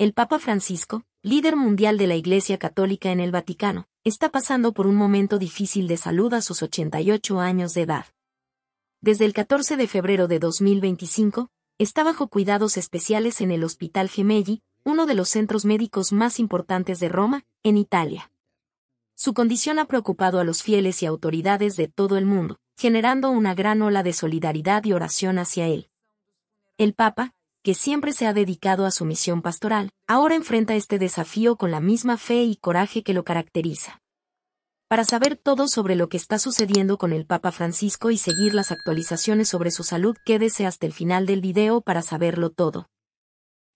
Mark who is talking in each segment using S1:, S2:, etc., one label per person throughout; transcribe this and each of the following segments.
S1: El Papa Francisco, líder mundial de la Iglesia Católica en el Vaticano, está pasando por un momento difícil de salud a sus 88 años de edad. Desde el 14 de febrero de 2025, está bajo cuidados especiales en el Hospital Gemelli, uno de los centros médicos más importantes de Roma, en Italia. Su condición ha preocupado a los fieles y autoridades de todo el mundo, generando una gran ola de solidaridad y oración hacia él. El Papa, que siempre se ha dedicado a su misión pastoral, ahora enfrenta este desafío con la misma fe y coraje que lo caracteriza. Para saber todo sobre lo que está sucediendo con el Papa Francisco y seguir las actualizaciones sobre su salud, quédese hasta el final del video para saberlo todo.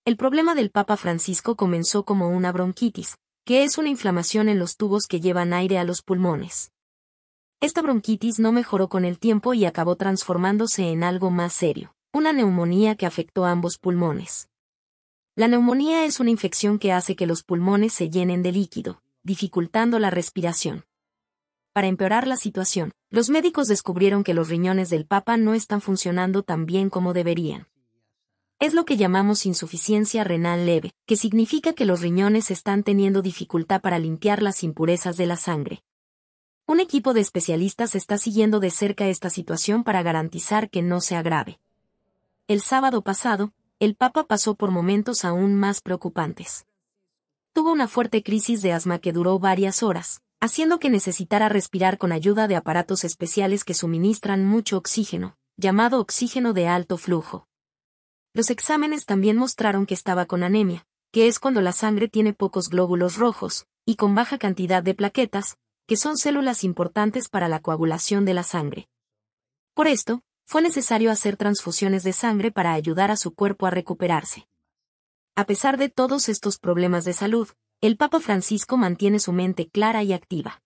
S1: El problema del Papa Francisco comenzó como una bronquitis, que es una inflamación en los tubos que llevan aire a los pulmones. Esta bronquitis no mejoró con el tiempo y acabó transformándose en algo más serio, una neumonía que afectó a ambos pulmones. La neumonía es una infección que hace que los pulmones se llenen de líquido, dificultando la respiración. Para empeorar la situación, los médicos descubrieron que los riñones del Papa no están funcionando tan bien como deberían. Es lo que llamamos insuficiencia renal leve, que significa que los riñones están teniendo dificultad para limpiar las impurezas de la sangre. Un equipo de especialistas está siguiendo de cerca esta situación para garantizar que no se agrave. El sábado pasado, el Papa pasó por momentos aún más preocupantes. Tuvo una fuerte crisis de asma que duró varias horas, haciendo que necesitara respirar con ayuda de aparatos especiales que suministran mucho oxígeno, llamado oxígeno de alto flujo. Los exámenes también mostraron que estaba con anemia, que es cuando la sangre tiene pocos glóbulos rojos, y con baja cantidad de plaquetas, que son células importantes para la coagulación de la sangre. Por esto, fue necesario hacer transfusiones de sangre para ayudar a su cuerpo a recuperarse. A pesar de todos estos problemas de salud, el Papa Francisco mantiene su mente clara y activa.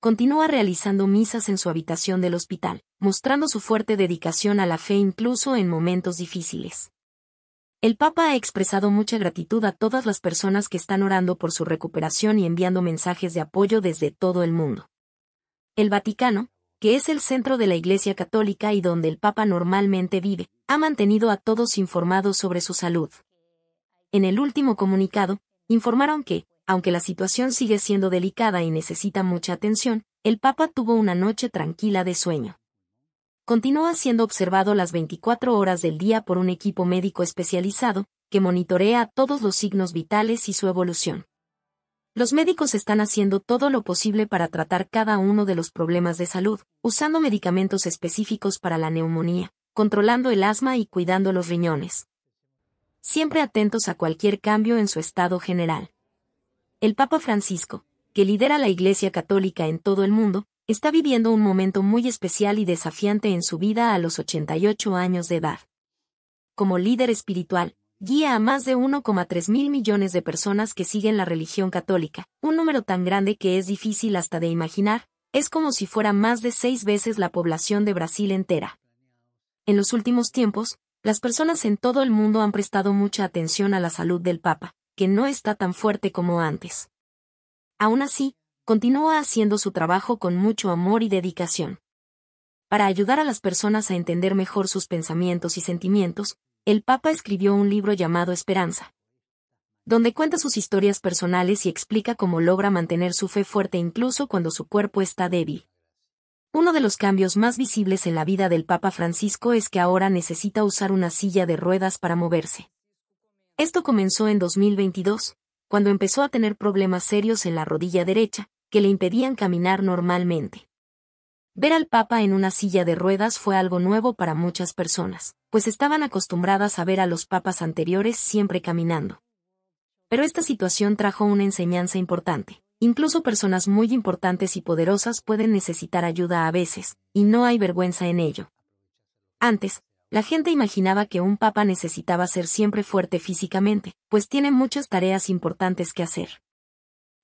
S1: Continúa realizando misas en su habitación del hospital, mostrando su fuerte dedicación a la fe incluso en momentos difíciles. El Papa ha expresado mucha gratitud a todas las personas que están orando por su recuperación y enviando mensajes de apoyo desde todo el mundo. El Vaticano, que es el centro de la Iglesia Católica y donde el Papa normalmente vive, ha mantenido a todos informados sobre su salud. En el último comunicado, informaron que, aunque la situación sigue siendo delicada y necesita mucha atención, el Papa tuvo una noche tranquila de sueño. Continúa siendo observado las 24 horas del día por un equipo médico especializado, que monitorea todos los signos vitales y su evolución. Los médicos están haciendo todo lo posible para tratar cada uno de los problemas de salud, usando medicamentos específicos para la neumonía, controlando el asma y cuidando los riñones. Siempre atentos a cualquier cambio en su estado general. El Papa Francisco, que lidera la Iglesia Católica en todo el mundo, está viviendo un momento muy especial y desafiante en su vida a los 88 años de edad. Como líder espiritual, guía a más de 1,3 mil millones de personas que siguen la religión católica, un número tan grande que es difícil hasta de imaginar, es como si fuera más de 6 veces la población de Brasil entera. En los últimos tiempos, las personas en todo el mundo han prestado mucha atención a la salud del Papa, que no está tan fuerte como antes. Aún así, continúa haciendo su trabajo con mucho amor y dedicación. Para ayudar a las personas a entender mejor sus pensamientos y sentimientos, el Papa escribió un libro llamado Esperanza, donde cuenta sus historias personales y explica cómo logra mantener su fe fuerte incluso cuando su cuerpo está débil. Uno de los cambios más visibles en la vida del Papa Francisco es que ahora necesita usar una silla de ruedas para moverse. Esto comenzó en 2022, cuando empezó a tener problemas serios en la rodilla derecha, que le impedían caminar normalmente. Ver al Papa en una silla de ruedas fue algo nuevo para muchas personas, pues estaban acostumbradas a ver a los papas anteriores siempre caminando. Pero esta situación trajo una enseñanza importante. Incluso personas muy importantes y poderosas pueden necesitar ayuda a veces, y no hay vergüenza en ello. Antes, la gente imaginaba que un papa necesitaba ser siempre fuerte físicamente, pues tiene muchas tareas importantes que hacer.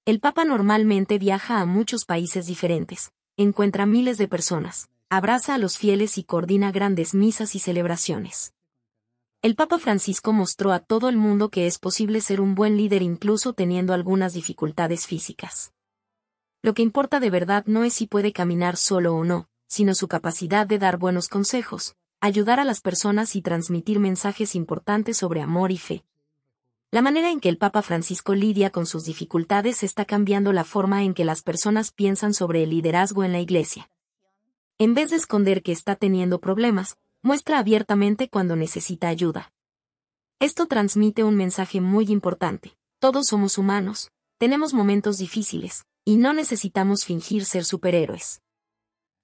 S1: El papa normalmente viaja a muchos países diferentes, encuentra miles de personas, abraza a los fieles y coordina grandes misas y celebraciones. El Papa Francisco mostró a todo el mundo que es posible ser un buen líder incluso teniendo algunas dificultades físicas. Lo que importa de verdad no es si puede caminar solo o no, sino su capacidad de dar buenos consejos, ayudar a las personas y transmitir mensajes importantes sobre amor y fe. La manera en que el Papa Francisco lidia con sus dificultades está cambiando la forma en que las personas piensan sobre el liderazgo en la Iglesia. En vez de esconder que está teniendo problemas, muestra abiertamente cuando necesita ayuda. Esto transmite un mensaje muy importante. Todos somos humanos, tenemos momentos difíciles, y no necesitamos fingir ser superhéroes.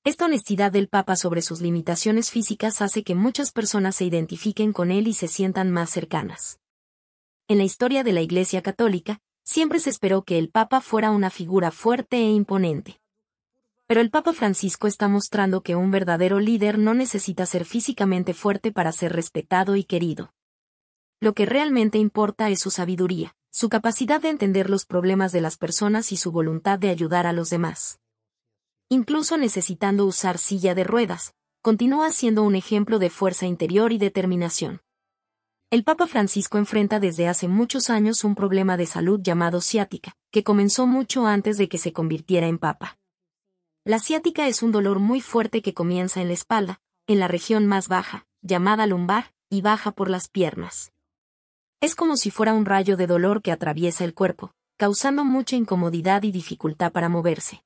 S1: Esta honestidad del Papa sobre sus limitaciones físicas hace que muchas personas se identifiquen con él y se sientan más cercanas. En la historia de la Iglesia Católica, siempre se esperó que el Papa fuera una figura fuerte e imponente. Pero el Papa Francisco está mostrando que un verdadero líder no necesita ser físicamente fuerte para ser respetado y querido. Lo que realmente importa es su sabiduría, su capacidad de entender los problemas de las personas y su voluntad de ayudar a los demás. Incluso necesitando usar silla de ruedas, continúa siendo un ejemplo de fuerza interior y determinación. El Papa Francisco enfrenta desde hace muchos años un problema de salud llamado ciática, que comenzó mucho antes de que se convirtiera en Papa. La ciática es un dolor muy fuerte que comienza en la espalda, en la región más baja, llamada lumbar, y baja por las piernas. Es como si fuera un rayo de dolor que atraviesa el cuerpo, causando mucha incomodidad y dificultad para moverse.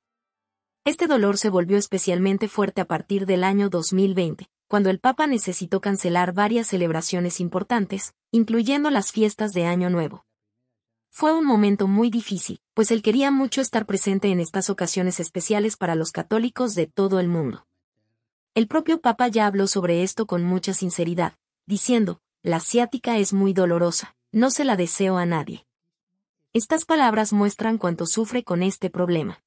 S1: Este dolor se volvió especialmente fuerte a partir del año 2020, cuando el Papa necesitó cancelar varias celebraciones importantes, incluyendo las fiestas de Año Nuevo. Fue un momento muy difícil, pues él quería mucho estar presente en estas ocasiones especiales para los católicos de todo el mundo. El propio Papa ya habló sobre esto con mucha sinceridad, diciendo: «La ciática es muy dolorosa, no se la deseo a nadie». Estas palabras muestran cuánto sufre con este problema.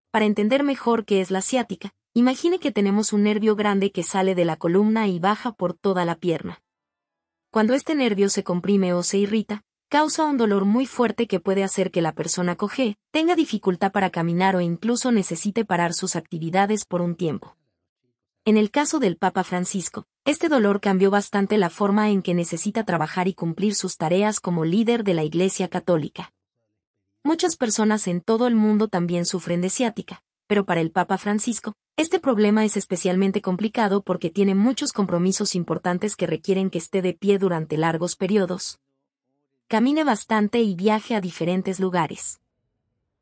S1: Para entender mejor qué es la ciática, imagine que tenemos un nervio grande que sale de la columna y baja por toda la pierna. Cuando este nervio se comprime o se irrita, causa un dolor muy fuerte que puede hacer que la persona cojee, tenga dificultad para caminar o incluso necesite parar sus actividades por un tiempo. En el caso del Papa Francisco, este dolor cambió bastante la forma en que necesita trabajar y cumplir sus tareas como líder de la Iglesia Católica. Muchas personas en todo el mundo también sufren de ciática, pero para el Papa Francisco, este problema es especialmente complicado porque tiene muchos compromisos importantes que requieren que esté de pie durante largos periodos. Camine bastante y viaje a diferentes lugares.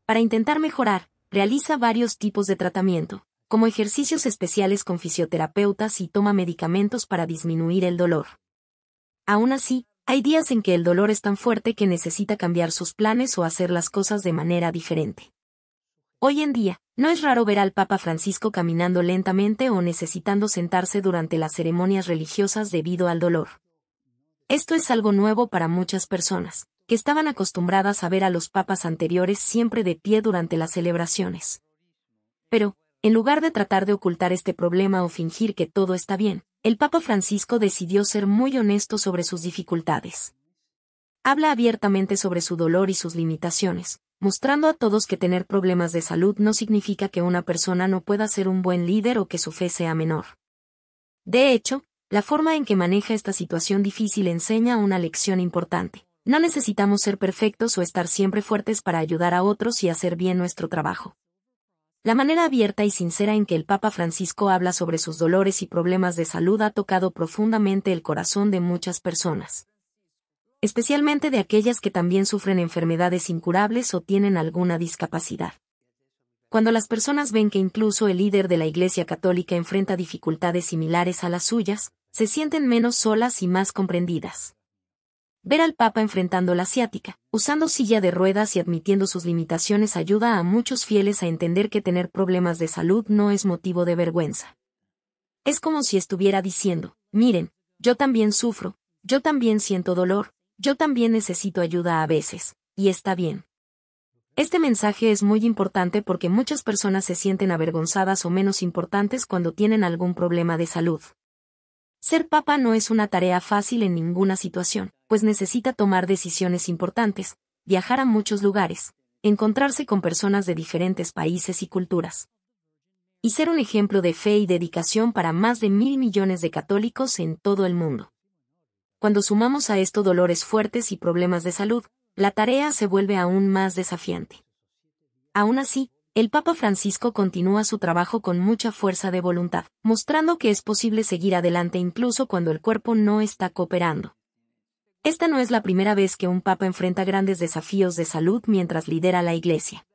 S1: Para intentar mejorar, realiza varios tipos de tratamiento, como ejercicios especiales con fisioterapeutas y toma medicamentos para disminuir el dolor. Aún así, hay días en que el dolor es tan fuerte que necesita cambiar sus planes o hacer las cosas de manera diferente. Hoy en día, no es raro ver al Papa Francisco caminando lentamente o necesitando sentarse durante las ceremonias religiosas debido al dolor. Esto es algo nuevo para muchas personas, que estaban acostumbradas a ver a los papas anteriores siempre de pie durante las celebraciones. Pero, en lugar de tratar de ocultar este problema o fingir que todo está bien, el Papa Francisco decidió ser muy honesto sobre sus dificultades. Habla abiertamente sobre su dolor y sus limitaciones, mostrando a todos que tener problemas de salud no significa que una persona no pueda ser un buen líder o que su fe sea menor. De hecho, la forma en que maneja esta situación difícil enseña una lección importante. No necesitamos ser perfectos o estar siempre fuertes para ayudar a otros y hacer bien nuestro trabajo. La manera abierta y sincera en que el Papa Francisco habla sobre sus dolores y problemas de salud ha tocado profundamente el corazón de muchas personas. Especialmente de aquellas que también sufren enfermedades incurables o tienen alguna discapacidad. Cuando las personas ven que incluso el líder de la Iglesia Católica enfrenta dificultades similares a las suyas, se sienten menos solas y más comprendidas. Ver al Papa enfrentando la ciática, usando silla de ruedas y admitiendo sus limitaciones ayuda a muchos fieles a entender que tener problemas de salud no es motivo de vergüenza. Es como si estuviera diciendo: miren, yo también sufro, yo también siento dolor, yo también necesito ayuda a veces, y está bien. Este mensaje es muy importante porque muchas personas se sienten avergonzadas o menos importantes cuando tienen algún problema de salud. Ser papa no es una tarea fácil en ninguna situación, pues necesita tomar decisiones importantes, viajar a muchos lugares, encontrarse con personas de diferentes países y culturas. Y ser un ejemplo de fe y dedicación para más de 1.000 millones de católicos en todo el mundo. Cuando sumamos a esto dolores fuertes y problemas de salud, la tarea se vuelve aún más desafiante. Aún así, el Papa Francisco continúa su trabajo con mucha fuerza de voluntad, mostrando que es posible seguir adelante incluso cuando el cuerpo no está cooperando. Esta no es la primera vez que un papa enfrenta grandes desafíos de salud mientras lidera la Iglesia.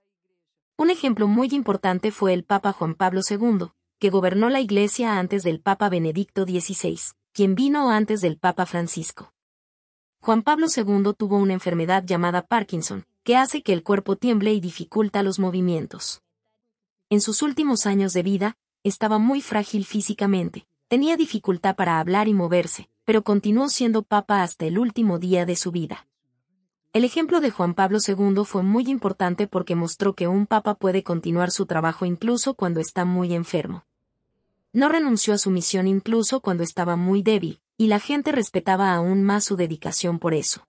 S1: Un ejemplo muy importante fue el Papa Juan Pablo II, que gobernó la Iglesia antes del Papa Benedicto XVI, quien vino antes del Papa Francisco. Juan Pablo II tuvo una enfermedad llamada Parkinson, que hace que el cuerpo tiemble y dificulta los movimientos. En sus últimos años de vida, estaba muy frágil físicamente, tenía dificultad para hablar y moverse, pero continuó siendo papa hasta el último día de su vida. El ejemplo de Juan Pablo II fue muy importante porque mostró que un papa puede continuar su trabajo incluso cuando está muy enfermo. No renunció a su misión incluso cuando estaba muy débil, y la gente respetaba aún más su dedicación por eso.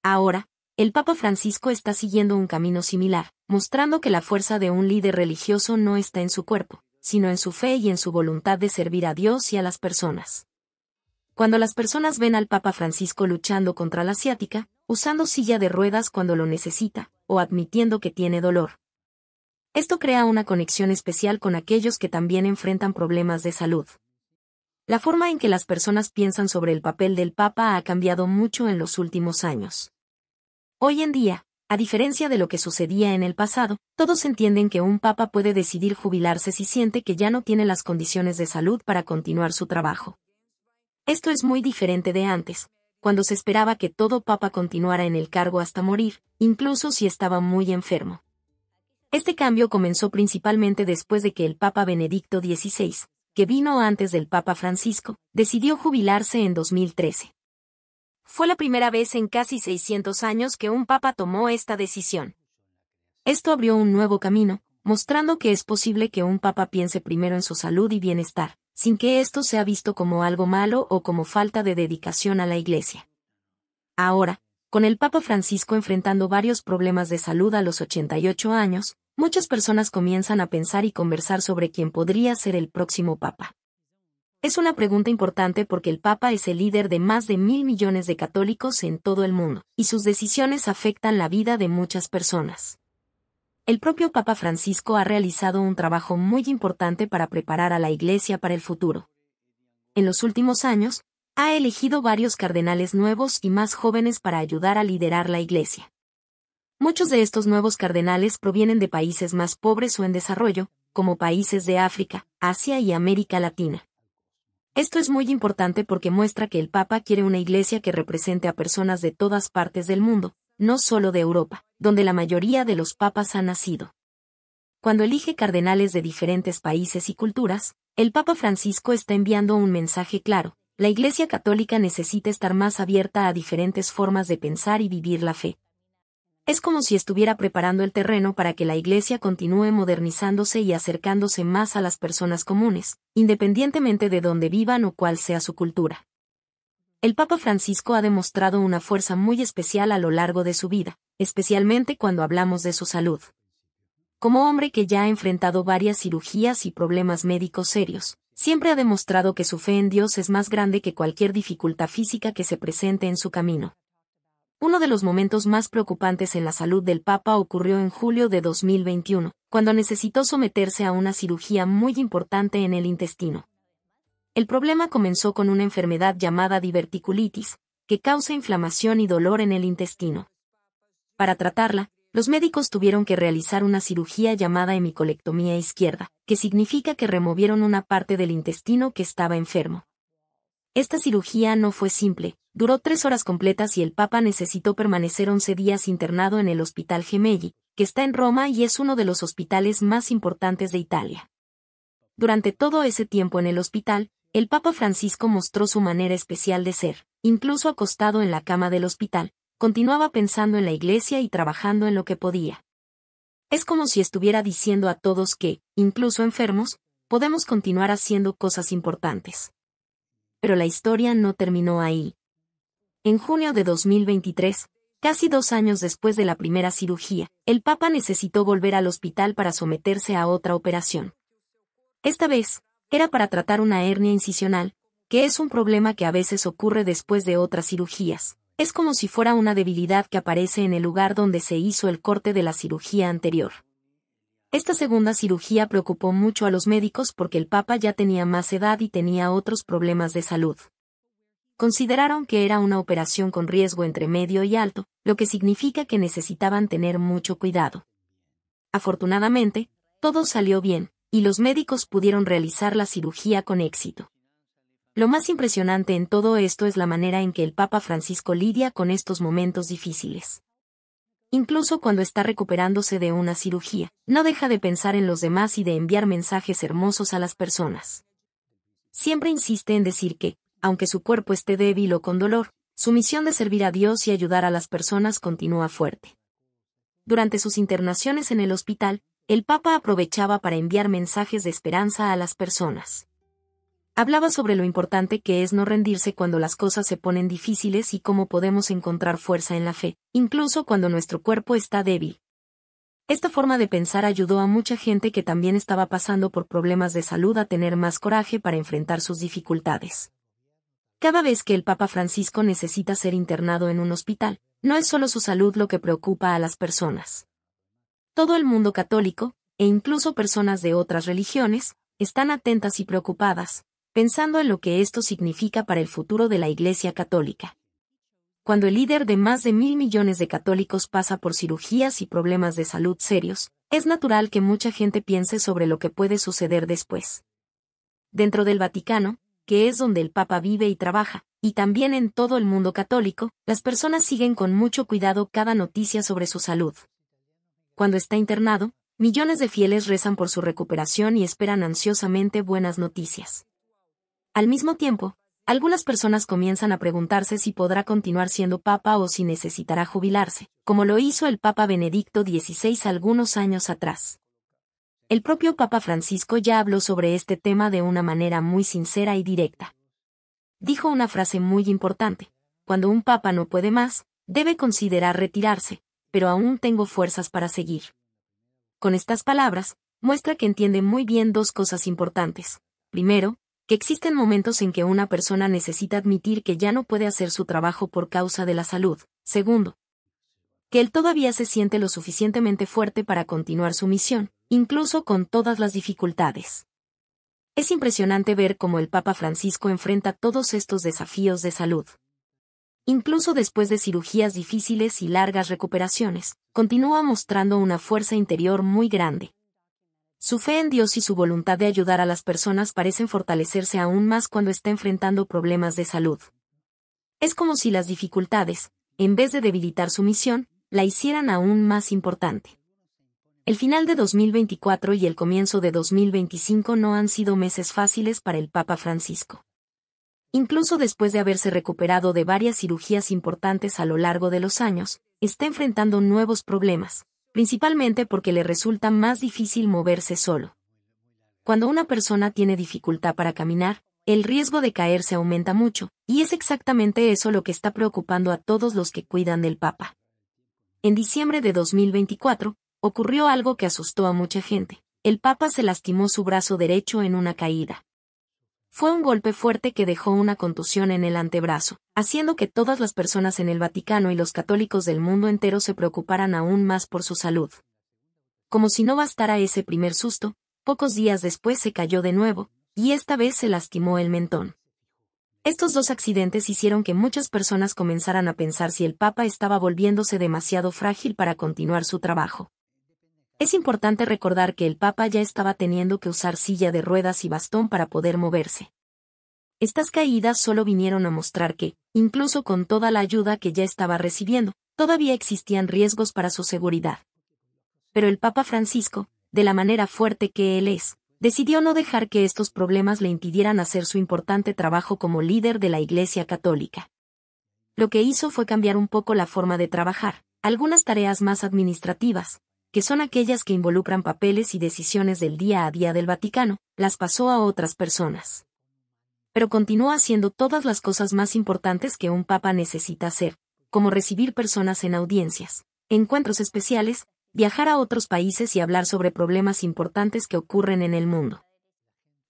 S1: Ahora, el Papa Francisco está siguiendo un camino similar, mostrando que la fuerza de un líder religioso no está en su cuerpo, sino en su fe y en su voluntad de servir a Dios y a las personas. Cuando las personas ven al Papa Francisco luchando contra la ciática, usando silla de ruedas cuando lo necesita, o admitiendo que tiene dolor, esto crea una conexión especial con aquellos que también enfrentan problemas de salud. La forma en que las personas piensan sobre el papel del Papa ha cambiado mucho en los últimos años. Hoy en día, a diferencia de lo que sucedía en el pasado, todos entienden que un Papa puede decidir jubilarse si siente que ya no tiene las condiciones de salud para continuar su trabajo. Esto es muy diferente de antes, cuando se esperaba que todo Papa continuara en el cargo hasta morir, incluso si estaba muy enfermo. Este cambio comenzó principalmente después de que el Papa Benedicto XVI, que vino antes del Papa Francisco, decidió jubilarse en 2013. Fue la primera vez en casi 600 años que un papa tomó esta decisión. Esto abrió un nuevo camino, mostrando que es posible que un papa piense primero en su salud y bienestar, sin que esto sea visto como algo malo o como falta de dedicación a la Iglesia. Ahora, con el Papa Francisco enfrentando varios problemas de salud a los 88 años, muchas personas comienzan a pensar y conversar sobre quién podría ser el próximo papa. Es una pregunta importante porque el Papa es el líder de más de 1.000 millones de católicos en todo el mundo, y sus decisiones afectan la vida de muchas personas. El propio Papa Francisco ha realizado un trabajo muy importante para preparar a la Iglesia para el futuro. En los últimos años, ha elegido varios cardenales nuevos y más jóvenes para ayudar a liderar la Iglesia. Muchos de estos nuevos cardenales provienen de países más pobres o en desarrollo, como países de África, Asia y América Latina. Esto es muy importante porque muestra que el Papa quiere una Iglesia que represente a personas de todas partes del mundo, no solo de Europa, donde la mayoría de los papas han nacido. Cuando elige cardenales de diferentes países y culturas, el Papa Francisco está enviando un mensaje claro: la Iglesia Católica necesita estar más abierta a diferentes formas de pensar y vivir la fe. Es como si estuviera preparando el terreno para que la Iglesia continúe modernizándose y acercándose más a las personas comunes, independientemente de dónde vivan o cuál sea su cultura. El Papa Francisco ha demostrado una fuerza muy especial a lo largo de su vida, especialmente cuando hablamos de su salud. Como hombre que ya ha enfrentado varias cirugías y problemas médicos serios, siempre ha demostrado que su fe en Dios es más grande que cualquier dificultad física que se presente en su camino. Uno de los momentos más preocupantes en la salud del Papa ocurrió en julio de 2021, cuando necesitó someterse a una cirugía muy importante en el intestino. El problema comenzó con una enfermedad llamada diverticulitis, que causa inflamación y dolor en el intestino. Para tratarla, los médicos tuvieron que realizar una cirugía llamada hemicolectomía izquierda, que significa que removieron una parte del intestino que estaba enfermo. Esta cirugía no fue simple, duró 3 horas completas y el Papa necesitó permanecer 11 días internado en el Hospital Gemelli, que está en Roma y es uno de los hospitales más importantes de Italia. Durante todo ese tiempo en el hospital, el Papa Francisco mostró su manera especial de ser, incluso acostado en la cama del hospital, continuaba pensando en la Iglesia y trabajando en lo que podía. Es como si estuviera diciendo a todos que, incluso enfermos, podemos continuar haciendo cosas importantes. Pero la historia no terminó ahí. En junio de 2023, casi 2 años después de la primera cirugía, el Papa necesitó volver al hospital para someterse a otra operación. Esta vez, era para tratar una hernia incisional, que es un problema que a veces ocurre después de otras cirugías. Es como si fuera una debilidad que aparece en el lugar donde se hizo el corte de la cirugía anterior. Esta segunda cirugía preocupó mucho a los médicos porque el Papa ya tenía más edad y tenía otros problemas de salud. consideraron que era una operación con riesgo entre medio y alto, lo que significa que necesitaban tener mucho cuidado. Afortunadamente, todo salió bien, y los médicos pudieron realizar la cirugía con éxito. Lo más impresionante en todo esto es la manera en que el Papa Francisco lidia con estos momentos difíciles. Incluso cuando está recuperándose de una cirugía, no deja de pensar en los demás y de enviar mensajes hermosos a las personas. Siempre insiste en decir que, aunque su cuerpo esté débil o con dolor, su misión de servir a Dios y ayudar a las personas continúa fuerte. Durante sus internaciones en el hospital, el Papa aprovechaba para enviar mensajes de esperanza a las personas. Hablaba sobre lo importante que es no rendirse cuando las cosas se ponen difíciles y cómo podemos encontrar fuerza en la fe, incluso cuando nuestro cuerpo está débil. Esta forma de pensar ayudó a mucha gente que también estaba pasando por problemas de salud a tener más coraje para enfrentar sus dificultades. Cada vez que el Papa Francisco necesita ser internado en un hospital, no es solo su salud lo que preocupa a las personas. Todo el mundo católico, e incluso personas de otras religiones, están atentas y preocupadas, pensando en lo que esto significa para el futuro de la Iglesia Católica. Cuando el líder de más de 1.000 millones de católicos pasa por cirugías y problemas de salud serios, es natural que mucha gente piense sobre lo que puede suceder después. Dentro del Vaticano, que es donde el Papa vive y trabaja, y también en todo el mundo católico, las personas siguen con mucho cuidado cada noticia sobre su salud. Cuando está internado, millones de fieles rezan por su recuperación y esperan ansiosamente buenas noticias. Al mismo tiempo, algunas personas comienzan a preguntarse si podrá continuar siendo papa o si necesitará jubilarse, como lo hizo el Papa Benedicto XVI algunos años atrás. El propio Papa Francisco ya habló sobre este tema de una manera muy sincera y directa. Dijo una frase muy importante: cuando un papa no puede más, debe considerar retirarse, pero aún tengo fuerzas para seguir. Con estas palabras, muestra que entiende muy bien dos cosas importantes. Primero, que existen momentos en que una persona necesita admitir que ya no puede hacer su trabajo por causa de la salud. Segundo, que él todavía se siente lo suficientemente fuerte para continuar su misión, incluso con todas las dificultades. Es impresionante ver cómo el Papa Francisco enfrenta todos estos desafíos de salud. Incluso después de cirugías difíciles y largas recuperaciones, continúa mostrando una fuerza interior muy grande. Su fe en Dios y su voluntad de ayudar a las personas parecen fortalecerse aún más cuando está enfrentando problemas de salud. Es como si las dificultades, en vez de debilitar su misión, la hicieran aún más importante. El final de 2024 y el comienzo de 2025 no han sido meses fáciles para el Papa Francisco. Incluso después de haberse recuperado de varias cirugías importantes a lo largo de los años, está enfrentando nuevos problemas, principalmente porque le resulta más difícil moverse solo. Cuando una persona tiene dificultad para caminar, el riesgo de caerse aumenta mucho, y es exactamente eso lo que está preocupando a todos los que cuidan del Papa. En diciembre de 2024, ocurrió algo que asustó a mucha gente. El Papa se lastimó su brazo derecho en una caída. Fue un golpe fuerte que dejó una contusión en el antebrazo, haciendo que todas las personas en el Vaticano y los católicos del mundo entero se preocuparan aún más por su salud. Como si no bastara ese primer susto, pocos días después se cayó de nuevo, y esta vez se lastimó el mentón. Estos dos accidentes hicieron que muchas personas comenzaran a pensar si el Papa estaba volviéndose demasiado frágil para continuar su trabajo. Es importante recordar que el Papa ya estaba teniendo que usar silla de ruedas y bastón para poder moverse. Estas caídas solo vinieron a mostrar que, incluso con toda la ayuda que ya estaba recibiendo, todavía existían riesgos para su seguridad. Pero el Papa Francisco, de la manera fuerte que él es, decidió no dejar que estos problemas le impidieran hacer su importante trabajo como líder de la Iglesia Católica. Lo que hizo fue cambiar un poco la forma de trabajar, algunas tareas más administrativas, que son aquellas que involucran papeles y decisiones del día a día del Vaticano, las pasó a otras personas. Pero continuó haciendo todas las cosas más importantes que un papa necesita hacer, como recibir personas en audiencias, encuentros especiales, viajar a otros países y hablar sobre problemas importantes que ocurren en el mundo.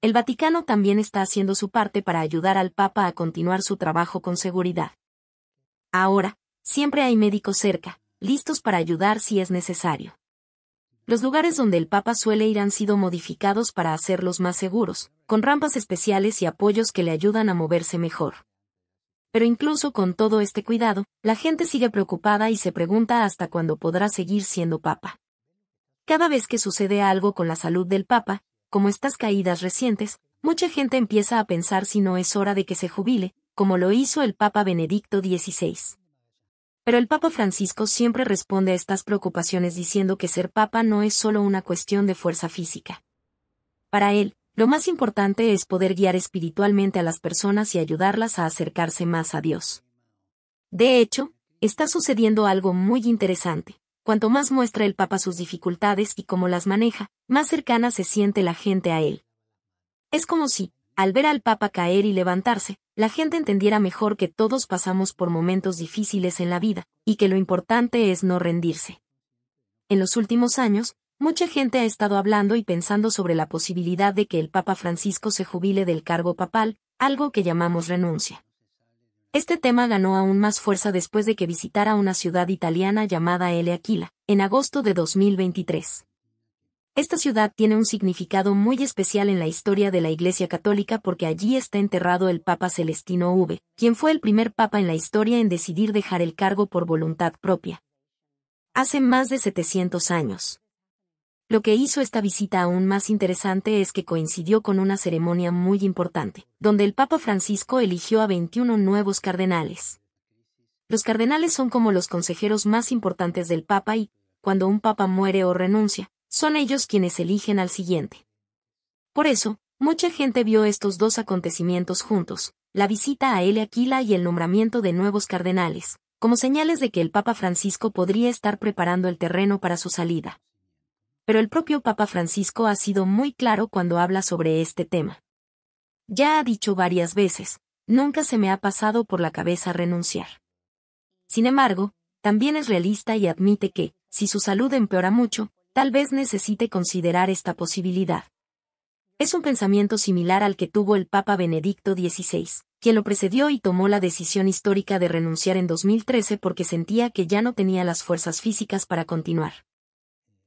S1: El Vaticano también está haciendo su parte para ayudar al Papa a continuar su trabajo con seguridad. Ahora, siempre hay médicos cerca, listos para ayudar si es necesario. Los lugares donde el Papa suele ir han sido modificados para hacerlos más seguros, con rampas especiales y apoyos que le ayudan a moverse mejor. Pero incluso con todo este cuidado, la gente sigue preocupada y se pregunta hasta cuándo podrá seguir siendo papa. Cada vez que sucede algo con la salud del papa, como estas caídas recientes, mucha gente empieza a pensar si no es hora de que se jubile, como lo hizo el Papa Benedicto XVI. Pero el Papa Francisco siempre responde a estas preocupaciones diciendo que ser papa no es solo una cuestión de fuerza física. Para él, lo más importante es poder guiar espiritualmente a las personas y ayudarlas a acercarse más a Dios. De hecho, está sucediendo algo muy interesante. Cuanto más muestra el Papa sus dificultades y cómo las maneja, más cercana se siente la gente a él. Es como si, al ver al Papa caer y levantarse, la gente entendiera mejor que todos pasamos por momentos difíciles en la vida, y que lo importante es no rendirse. En los últimos años, mucha gente ha estado hablando y pensando sobre la posibilidad de que el Papa Francisco se jubile del cargo papal, algo que llamamos renuncia. Este tema ganó aún más fuerza después de que visitara una ciudad italiana llamada L. Aquila, en agosto de 2023. Esta ciudad tiene un significado muy especial en la historia de la Iglesia Católica porque allí está enterrado el Papa Celestino V, quien fue el primer papa en la historia en decidir dejar el cargo por voluntad propia. Hace más de 700 años. Lo que hizo esta visita aún más interesante es que coincidió con una ceremonia muy importante, donde el Papa Francisco eligió a 21 nuevos cardenales. Los cardenales son como los consejeros más importantes del Papa y, cuando un Papa muere o renuncia, son ellos quienes eligen al siguiente. Por eso, mucha gente vio estos dos acontecimientos juntos, la visita a L. Aquila y el nombramiento de nuevos cardenales, como señales de que el Papa Francisco podría estar preparando el terreno para su salida. Pero el propio Papa Francisco ha sido muy claro cuando habla sobre este tema. Ya ha dicho varias veces, nunca se me ha pasado por la cabeza renunciar. Sin embargo, también es realista y admite que, si su salud empeora mucho, tal vez necesite considerar esta posibilidad. Es un pensamiento similar al que tuvo el Papa Benedicto XVI, quien lo precedió y tomó la decisión histórica de renunciar en 2013 porque sentía que ya no tenía las fuerzas físicas para continuar.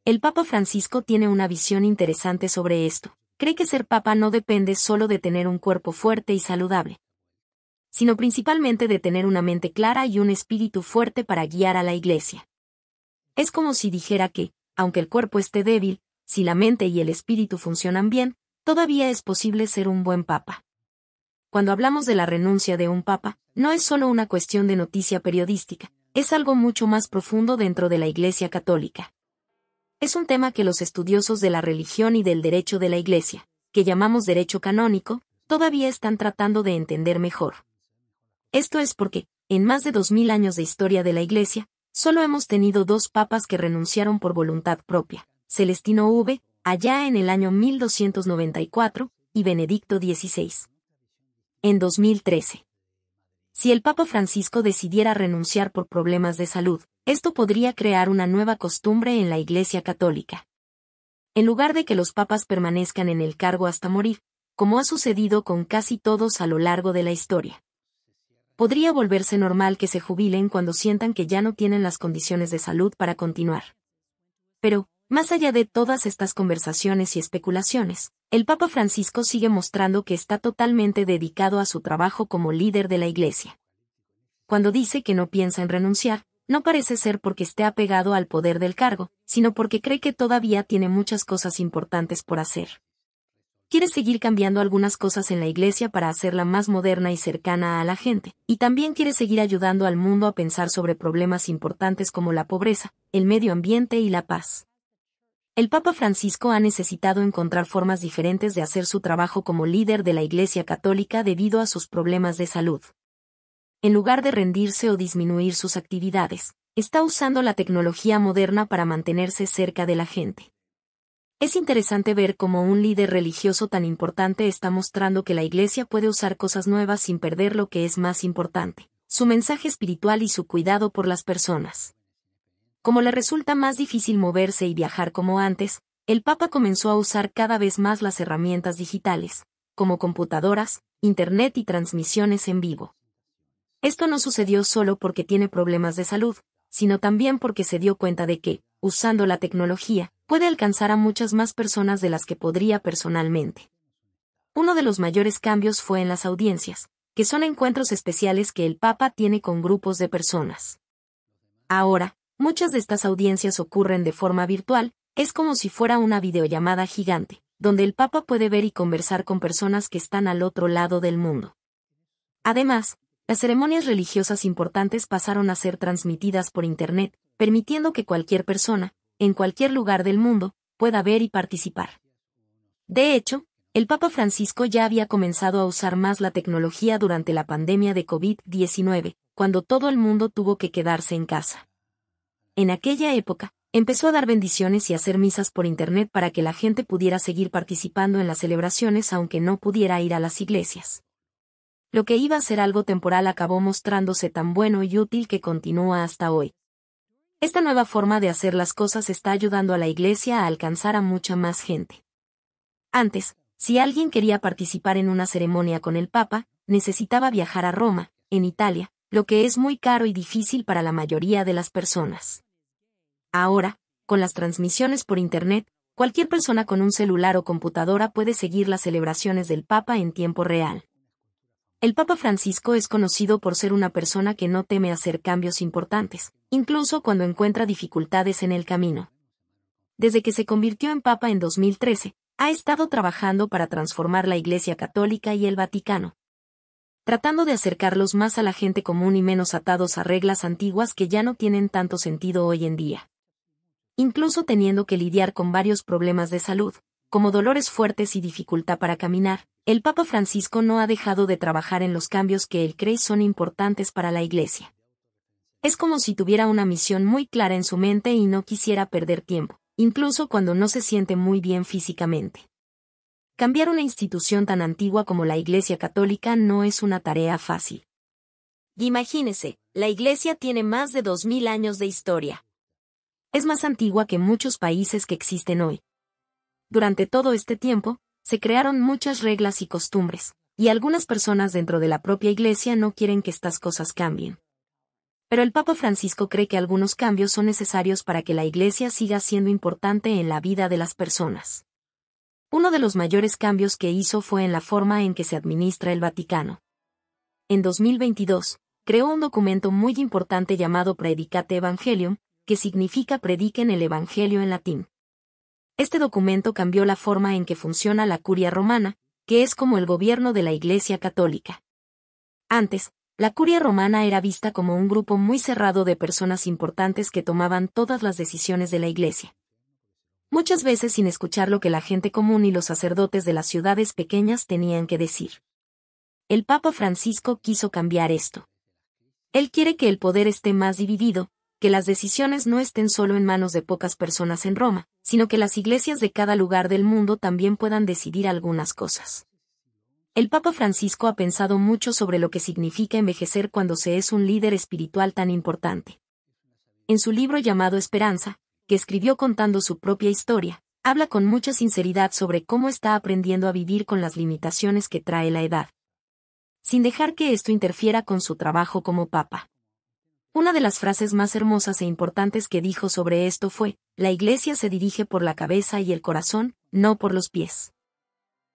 S1: El Papa Francisco tiene una visión interesante sobre esto. Cree que ser papa no depende solo de tener un cuerpo fuerte y saludable, sino principalmente de tener una mente clara y un espíritu fuerte para guiar a la Iglesia. Es como si dijera que, aunque el cuerpo esté débil, si la mente y el espíritu funcionan bien, todavía es posible ser un buen papa. Cuando hablamos de la renuncia de un papa, no es solo una cuestión de noticia periodística, es algo mucho más profundo dentro de la Iglesia Católica. Es un tema que los estudiosos de la religión y del derecho de la Iglesia, que llamamos derecho canónico, todavía están tratando de entender mejor. Esto es porque, en más de 2000 años de historia de la Iglesia, solo hemos tenido dos papas que renunciaron por voluntad propia, Celestino V, allá en el año 1294, y Benedicto XVI. En 2013. Si el Papa Francisco decidiera renunciar por problemas de salud, esto podría crear una nueva costumbre en la Iglesia Católica. En lugar de que los papas permanezcan en el cargo hasta morir, como ha sucedido con casi todos a lo largo de la historia, podría volverse normal que se jubilen cuando sientan que ya no tienen las condiciones de salud para continuar. Pero, más allá de todas estas conversaciones y especulaciones, el Papa Francisco sigue mostrando que está totalmente dedicado a su trabajo como líder de la Iglesia. Cuando dice que no piensa en renunciar, no parece ser porque esté apegado al poder del cargo, sino porque cree que todavía tiene muchas cosas importantes por hacer. Quiere seguir cambiando algunas cosas en la Iglesia para hacerla más moderna y cercana a la gente, y también quiere seguir ayudando al mundo a pensar sobre problemas importantes como la pobreza, el medio ambiente y la paz. El Papa Francisco ha necesitado encontrar formas diferentes de hacer su trabajo como líder de la Iglesia Católica debido a sus problemas de salud. En lugar de rendirse o disminuir sus actividades, está usando la tecnología moderna para mantenerse cerca de la gente. Es interesante ver cómo un líder religioso tan importante está mostrando que la Iglesia puede usar cosas nuevas sin perder lo que es más importante, su mensaje espiritual y su cuidado por las personas. Como le resulta más difícil moverse y viajar como antes, el Papa comenzó a usar cada vez más las herramientas digitales, como computadoras, Internet y transmisiones en vivo. Esto no sucedió solo porque tiene problemas de salud, sino también porque se dio cuenta de que, usando la tecnología, puede alcanzar a muchas más personas de las que podría personalmente. Uno de los mayores cambios fue en las audiencias. que son encuentros especiales que el Papa tiene con grupos de personas. Ahora, muchas de estas audiencias ocurren de forma virtual, es como si fuera una videollamada gigante, donde el Papa puede ver y conversar con personas que están al otro lado del mundo. Además, las ceremonias religiosas importantes pasaron a ser transmitidas por Internet, permitiendo que cualquier persona, en cualquier lugar del mundo, pueda ver y participar. De hecho, el Papa Francisco ya había comenzado a usar más la tecnología durante la pandemia de COVID-19, cuando todo el mundo tuvo que quedarse en casa. En aquella época, empezó a dar bendiciones y hacer misas por Internet para que la gente pudiera seguir participando en las celebraciones aunque no pudiera ir a las iglesias. Lo que iba a ser algo temporal acabó mostrándose tan bueno y útil que continúa hasta hoy. Esta nueva forma de hacer las cosas está ayudando a la Iglesia a alcanzar a mucha más gente. Antes, si alguien quería participar en una ceremonia con el Papa, necesitaba viajar a Roma, en Italia, lo que es muy caro y difícil para la mayoría de las personas. Ahora, con las transmisiones por Internet, cualquier persona con un celular o computadora puede seguir las celebraciones del Papa en tiempo real. El Papa Francisco es conocido por ser una persona que no teme hacer cambios importantes, incluso cuando encuentra dificultades en el camino. Desde que se convirtió en Papa en 2013, ha estado trabajando para transformar la Iglesia Católica y el Vaticano, tratando de acercarlos más a la gente común y menos atados a reglas antiguas que ya no tienen tanto sentido hoy en día. Incluso teniendo que lidiar con varios problemas de salud, como dolores fuertes y dificultad para caminar, el Papa Francisco no ha dejado de trabajar en los cambios que él cree son importantes para la Iglesia. Es como si tuviera una misión muy clara en su mente y no quisiera perder tiempo, incluso cuando no se siente muy bien físicamente. Cambiar una institución tan antigua como la Iglesia Católica no es una tarea fácil. Imagínese, la Iglesia tiene más de 2000 años de historia. Es más antigua que muchos países que existen hoy. Durante todo este tiempo, se crearon muchas reglas y costumbres, y algunas personas dentro de la propia Iglesia no quieren que estas cosas cambien. Pero el Papa Francisco cree que algunos cambios son necesarios para que la Iglesia siga siendo importante en la vida de las personas. Uno de los mayores cambios que hizo fue en la forma en que se administra el Vaticano. En 2022, creó un documento muy importante llamado Praedicate Evangelium, que significa prediquen el Evangelio en latín. Este documento cambió la forma en que funciona la Curia Romana, que es como el gobierno de la Iglesia Católica. Antes, la Curia Romana era vista como un grupo muy cerrado de personas importantes que tomaban todas las decisiones de la Iglesia. Muchas veces sin escuchar lo que la gente común y los sacerdotes de las ciudades pequeñas tenían que decir. El Papa Francisco quiso cambiar esto. Él quiere que el poder esté más dividido, que las decisiones no estén solo en manos de pocas personas en Roma, sino que las iglesias de cada lugar del mundo también puedan decidir algunas cosas. El Papa Francisco ha pensado mucho sobre lo que significa envejecer cuando se es un líder espiritual tan importante. En su libro llamado Esperanza, que escribió contando su propia historia, habla con mucha sinceridad sobre cómo está aprendiendo a vivir con las limitaciones que trae la edad, sin dejar que esto interfiera con su trabajo como Papa. Una de las frases más hermosas e importantes que dijo sobre esto fue, la Iglesia se dirige por la cabeza y el corazón, no por los pies.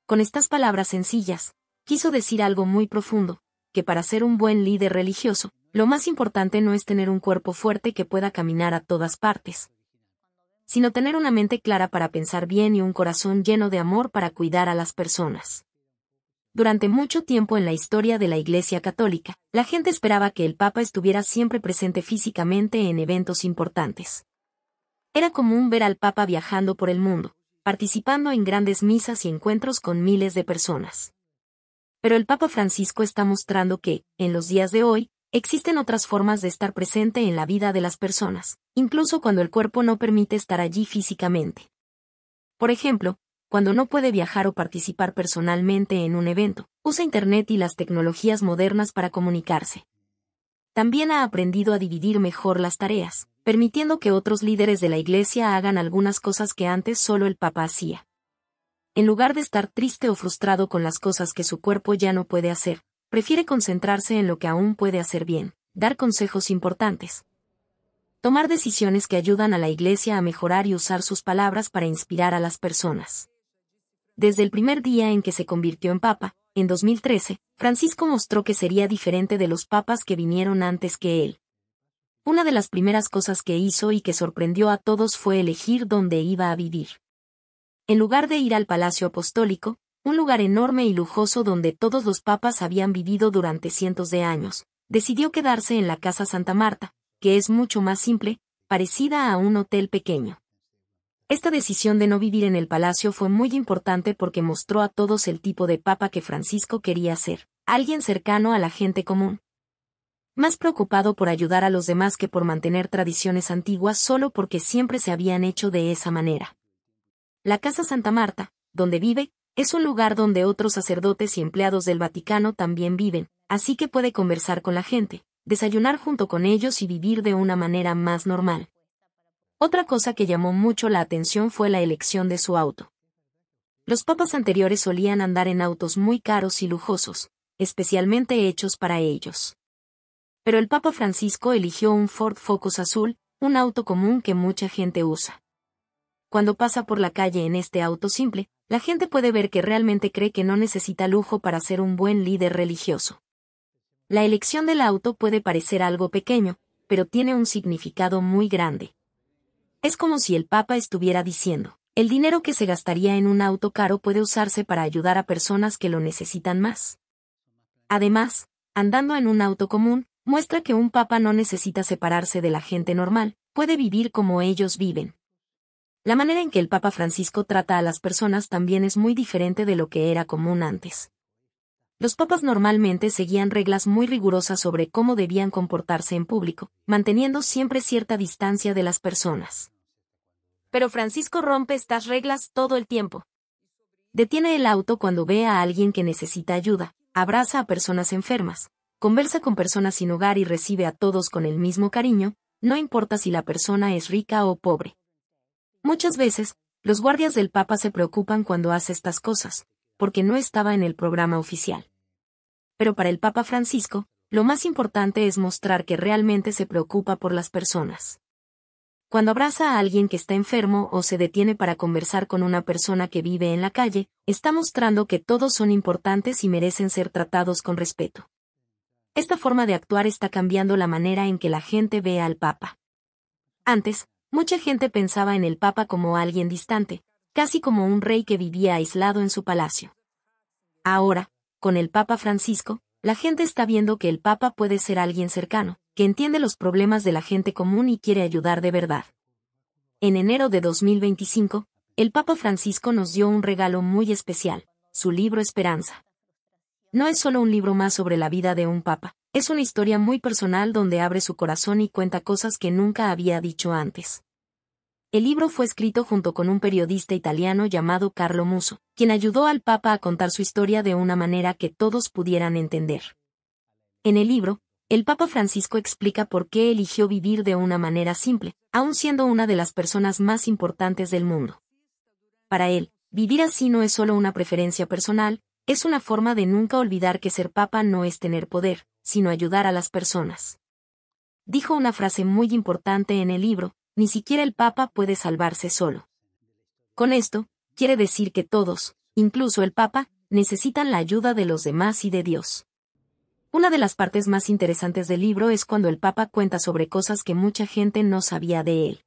S1: Con estas palabras sencillas, quiso decir algo muy profundo, que para ser un buen líder religioso, lo más importante no es tener un cuerpo fuerte que pueda caminar a todas partes, sino tener una mente clara para pensar bien y un corazón lleno de amor para cuidar a las personas. Durante mucho tiempo en la historia de la Iglesia Católica, la gente esperaba que el Papa estuviera siempre presente físicamente en eventos importantes. Era común ver al Papa viajando por el mundo, participando en grandes misas y encuentros con miles de personas. Pero el Papa Francisco está mostrando que, en los días de hoy, existen otras formas de estar presente en la vida de las personas, incluso cuando el cuerpo no permite estar allí físicamente. Por ejemplo, cuando no puede viajar o participar personalmente en un evento, usa Internet y las tecnologías modernas para comunicarse. También ha aprendido a dividir mejor las tareas, permitiendo que otros líderes de la Iglesia hagan algunas cosas que antes solo el Papa hacía. En lugar de estar triste o frustrado con las cosas que su cuerpo ya no puede hacer, prefiere concentrarse en lo que aún puede hacer bien, dar consejos importantes, tomar decisiones que ayudan a la Iglesia a mejorar y usar sus palabras para inspirar a las personas. Desde el primer día en que se convirtió en Papa, en 2013, Francisco mostró que sería diferente de los papas que vinieron antes que él. Una de las primeras cosas que hizo y que sorprendió a todos fue elegir dónde iba a vivir. En lugar de ir al Palacio Apostólico, un lugar enorme y lujoso donde todos los papas habían vivido durante cientos de años, decidió quedarse en la Casa Santa Marta, que es mucho más simple, parecida a un hotel pequeño. Esta decisión de no vivir en el palacio fue muy importante porque mostró a todos el tipo de papa que Francisco quería ser, alguien cercano a la gente común. Más preocupado por ayudar a los demás que por mantener tradiciones antiguas solo porque siempre se habían hecho de esa manera. La Casa Santa Marta, donde vive, es un lugar donde otros sacerdotes y empleados del Vaticano también viven, así que puede conversar con la gente, desayunar junto con ellos y vivir de una manera más normal. Otra cosa que llamó mucho la atención fue la elección de su auto. Los papas anteriores solían andar en autos muy caros y lujosos, especialmente hechos para ellos. Pero el Papa Francisco eligió un Ford Focus azul, un auto común que mucha gente usa. Cuando pasa por la calle en este auto simple, la gente puede ver que realmente cree que no necesita lujo para ser un buen líder religioso. La elección del auto puede parecer algo pequeño, pero tiene un significado muy grande. Es como si el Papa estuviera diciendo, el dinero que se gastaría en un auto caro puede usarse para ayudar a personas que lo necesitan más. Además, andando en un auto común, muestra que un Papa no necesita separarse de la gente normal, puede vivir como ellos viven. La manera en que el Papa Francisco trata a las personas también es muy diferente de lo que era común antes. Los papas normalmente seguían reglas muy rigurosas sobre cómo debían comportarse en público, manteniendo siempre cierta distancia de las personas. Pero Francisco rompe estas reglas todo el tiempo. Detiene el auto cuando ve a alguien que necesita ayuda, abraza a personas enfermas, conversa con personas sin hogar y recibe a todos con el mismo cariño, no importa si la persona es rica o pobre. Muchas veces, los guardias del Papa se preocupan cuando hace estas cosas, porque no estaba en el programa oficial. Pero para el Papa Francisco, lo más importante es mostrar que realmente se preocupa por las personas. Cuando abraza a alguien que está enfermo o se detiene para conversar con una persona que vive en la calle, está mostrando que todos son importantes y merecen ser tratados con respeto. Esta forma de actuar está cambiando la manera en que la gente ve al Papa. Antes, mucha gente pensaba en el Papa como alguien distante, casi como un rey que vivía aislado en su palacio. Ahora, con el Papa Francisco, la gente está viendo que el Papa puede ser alguien cercano, que entiende los problemas de la gente común y quiere ayudar de verdad. En enero de 2025, el Papa Francisco nos dio un regalo muy especial, su libro Esperanza. No es solo un libro más sobre la vida de un papa, es una historia muy personal donde abre su corazón y cuenta cosas que nunca había dicho antes. El libro fue escrito junto con un periodista italiano llamado Carlo Muso, quien ayudó al Papa a contar su historia de una manera que todos pudieran entender. En el libro, el Papa Francisco explica por qué eligió vivir de una manera simple, aun siendo una de las personas más importantes del mundo. Para él, vivir así no es solo una preferencia personal, es una forma de nunca olvidar que ser Papa no es tener poder, sino ayudar a las personas. Dijo una frase muy importante en el libro: ni siquiera el Papa puede salvarse solo. Con esto, quiere decir que todos, incluso el Papa, necesitan la ayuda de los demás y de Dios. Una de las partes más interesantes del libro es cuando el Papa cuenta sobre cosas que mucha gente no sabía de él.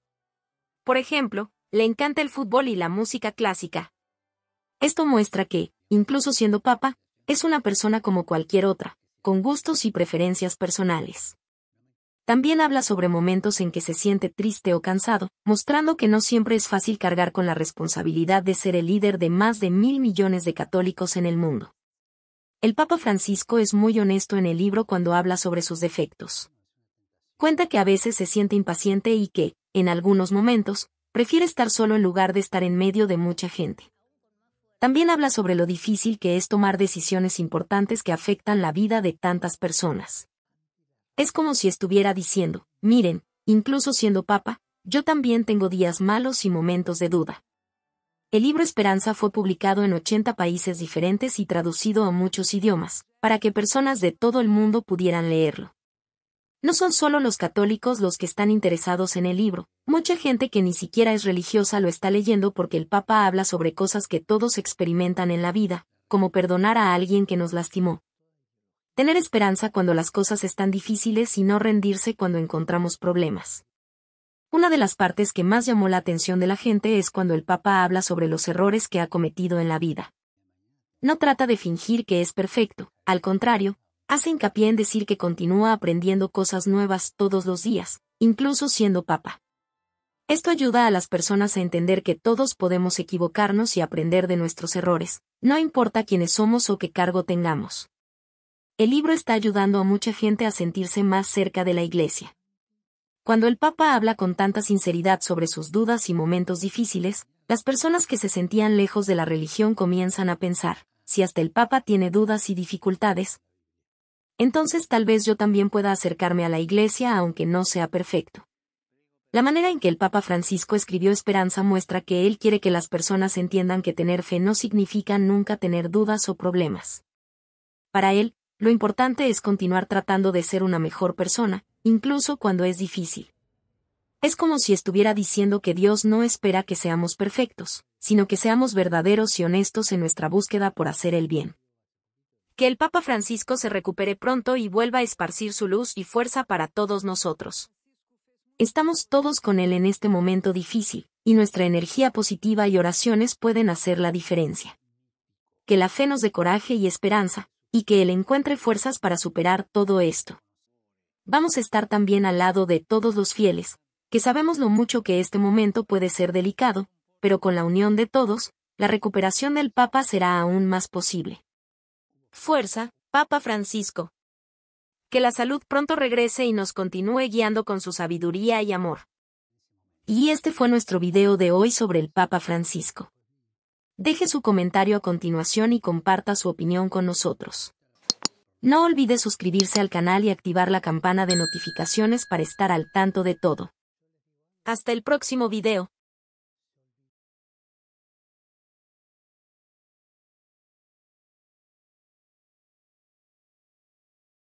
S1: Por ejemplo, le encanta el fútbol y la música clásica. Esto muestra que, incluso siendo Papa, es una persona como cualquier otra, con gustos y preferencias personales. También habla sobre momentos en que se siente triste o cansado, mostrando que no siempre es fácil cargar con la responsabilidad de ser el líder de más de 1.000 millones de católicos en el mundo. El Papa Francisco es muy honesto en el libro cuando habla sobre sus defectos. Cuenta que a veces se siente impaciente y que, en algunos momentos, prefiere estar solo en lugar de estar en medio de mucha gente. También habla sobre lo difícil que es tomar decisiones importantes que afectan la vida de tantas personas. Es como si estuviera diciendo, miren, incluso siendo Papa, yo también tengo días malos y momentos de duda. El libro Esperanza fue publicado en 80 países diferentes y traducido a muchos idiomas, para que personas de todo el mundo pudieran leerlo. No son solo los católicos los que están interesados en el libro, mucha gente que ni siquiera es religiosa lo está leyendo porque el Papa habla sobre cosas que todos experimentan en la vida, como perdonar a alguien que nos lastimó. Tener esperanza cuando las cosas están difíciles y no rendirse cuando encontramos problemas. Una de las partes que más llamó la atención de la gente es cuando el Papa habla sobre los errores que ha cometido en la vida. No trata de fingir que es perfecto, al contrario, hace hincapié en decir que continúa aprendiendo cosas nuevas todos los días, incluso siendo Papa. Esto ayuda a las personas a entender que todos podemos equivocarnos y aprender de nuestros errores, no importa quiénes somos o qué cargo tengamos. El libro está ayudando a mucha gente a sentirse más cerca de la Iglesia. Cuando el Papa habla con tanta sinceridad sobre sus dudas y momentos difíciles, las personas que se sentían lejos de la religión comienzan a pensar, si hasta el Papa tiene dudas y dificultades, entonces tal vez yo también pueda acercarme a la Iglesia aunque no sea perfecto. La manera en que el Papa Francisco escribió Esperanza muestra que él quiere que las personas entiendan que tener fe no significa nunca tener dudas o problemas. Para él, lo importante es continuar tratando de ser una mejor persona, incluso cuando es difícil. Es como si estuviera diciendo que Dios no espera que seamos perfectos, sino que seamos verdaderos y honestos en nuestra búsqueda por hacer el bien. Que el Papa Francisco se recupere pronto y vuelva a esparcir su luz y fuerza para todos nosotros. Estamos todos con él en este momento difícil, y nuestra energía positiva y oraciones pueden hacer la diferencia. Que la fe nos dé coraje y esperanza, y que él encuentre fuerzas para superar todo esto. Vamos a estar también al lado de todos los fieles, que sabemos lo mucho que este momento puede ser delicado, pero con la unión de todos, la recuperación del Papa será aún más posible. Fuerza, Papa Francisco. Que la salud pronto regrese y nos continúe guiando con su sabiduría y amor. Y este fue nuestro video de hoy sobre el Papa Francisco. Deje su comentario a continuación y comparta su opinión con nosotros. No olvide suscribirse al canal y activar la campana de notificaciones para estar al tanto de todo. Hasta el próximo video.